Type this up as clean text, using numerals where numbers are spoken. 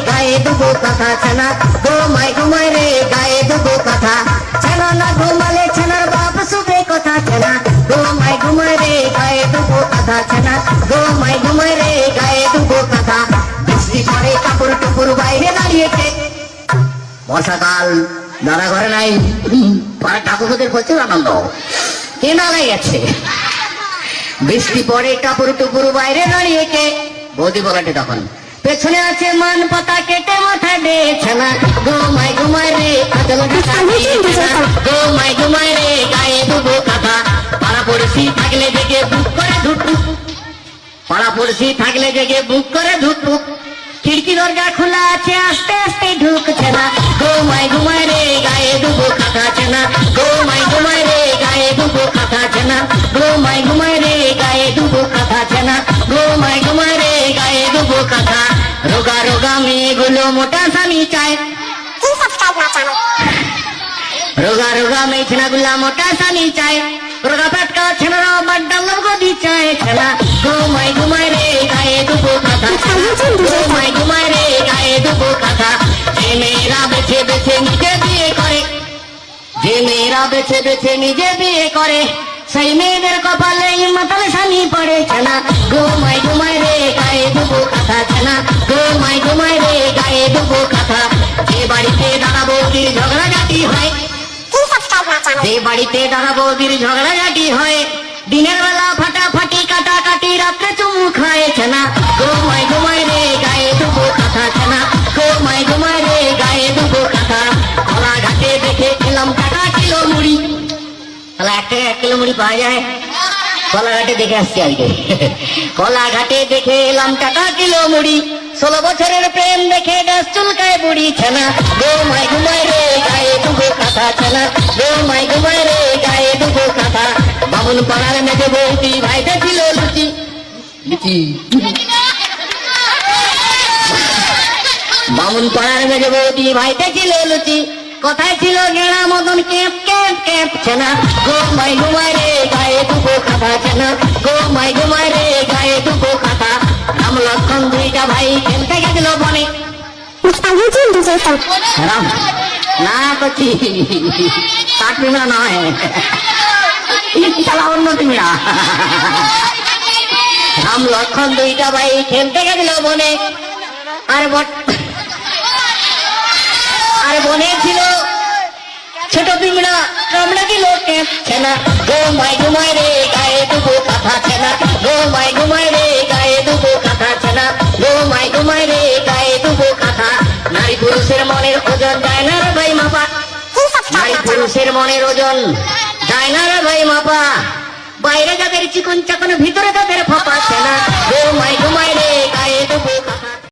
গায়ে দুবো কথা ছানা ঘুমাই রে গায়ে দুবো কথা ছানা না ঘুমালে ছানার বাপ শুবে কথা ছানা ঘুমাই রে গায়ে দুবো কথা ছানা ঘুমাই রে গায়ে দুবো কথা বৃষ্টি পরে কাপড় টুপুর বাইরে দাঁড়িয়েছে বর্ষাকাল দাদা ঘরে নাই পাড়া ঠাকুরদের প্রচুর আনন্দ কে নাগাই গেছে বৃষ্টি পরে কাপড় টুপুর বাইরে দাঁড়িয়েছে বৌদি বলাটে তখন পেছনে আছে মান পাতা কেটে মাথা দিয়েছে না ঘুমাই রে ঘুমাই রে গায়ে দুবো কথা পাড়া পড়শি থাকলে জেগে বুক করে ধুটুক পাড়া পড়শি থাকলে জেগে বুক করে ধুটুক খিড়কি দরজা খোলা আছে আস্তে আস্তে ঢুকছে না ঘুমাই রে গায়ে দুবো কথা আছে না ঘুমাই রে গায়ে দুবো কথা আছে না ঘুমাই রে গায়ে দুবো কথা আছে না ঘুমাই রে গায়ে দুবো কথা রোগা রোগা মেয়েগুলো মোটা স্বামী চায় রোগা রোগা মেয়ে ছেনাগুলা মোটা স্বামী চায় রোগা পাটকা ছেনারা বাড্ডাল গদি চায় ছেনা ঘুমাই রে গায়ে দুবো কথা ঘুমাই রে গায়ে দুবো কথা যে মেয়েরা বেছে বেছে নিজে বিয়ে করে যে মেয়েরা বেছে বেছে নিজে বিয়ে করে সেই মেয়েদের কপালে মাতাল স্বামী পড়েছে না ঘুমাই রে গায়ে দুবো কথা ছানা ঘুমাই রে গায়ে দুবো কথা যে বাড়িতে দাদা বৌদির ঝগড়াঝাটি হয় যে বাড়িতে দাদা বৌদির ঝগড়াঝাটি হয় দিনের বেলা ফাটাফাটি কাটাকাটি রাত্রে চুমু খায় না ঘুমাই রে গায়ে দুবো কথা ছানা ঘুমাই রে গায়ে দুবো কথা কলা ঘাটে দেখে খেলাম টাকা কিলো মুড়ি তাহলে 1 টাকা 1 কিলো মুড়ি পাওয়া যায় কলাঘাটে দেখে আসছি আজকে কলাঘাটে দেখে এলাম টাকা কিলো মুড়ি 16 বছরের প্রেম দেখে গাছ চুলকায় বুড়ি ছানা ঘুমাই রে গায়ে দুবো কথা ছানা ঘুমাই রে গায়ে দুবো কথা বামুন পাড়ার মেঝে বৌদি ভাইতে ছিল লুচি বামুন পাড়ার মেঝে বৌদি ভাইতে ছিল লুচি কোথায় ছিল গেড়া মদন ক্যাপ ক্যাপ ক্যাপ ছানা ঘুমাই রে গায়ে দুবো কথা ছানা ঘুমাই রে গায়ে দুবো কথা রাম লক্ষণ দুইটা ভাই খেলতে গেছিল বনে রাম না করছি কাঠ পিমড়া নয় চালা অন্য পিমড়া রাম লক্ষণ দুইটা ভাই খেলতে গেছিল বনে আর বনে ছিল ছোট পিমড়া কামড়া দিল ক্যাপ ছানা ঘুমাই রে গায়ে দুবো কথা ছানা ঘুমাই রে গায়ে দুবো কথা ছানা ঘুমাই রে গায়ে দুবো কথা নারী পুরুষের মনের ওজন যায় না রে ভাই মাপা নারী পুরুষের মনের ওজন যায় না রে ভাই মাপা বাইরে যাদের চিকন চাকন ভিতরে তাদের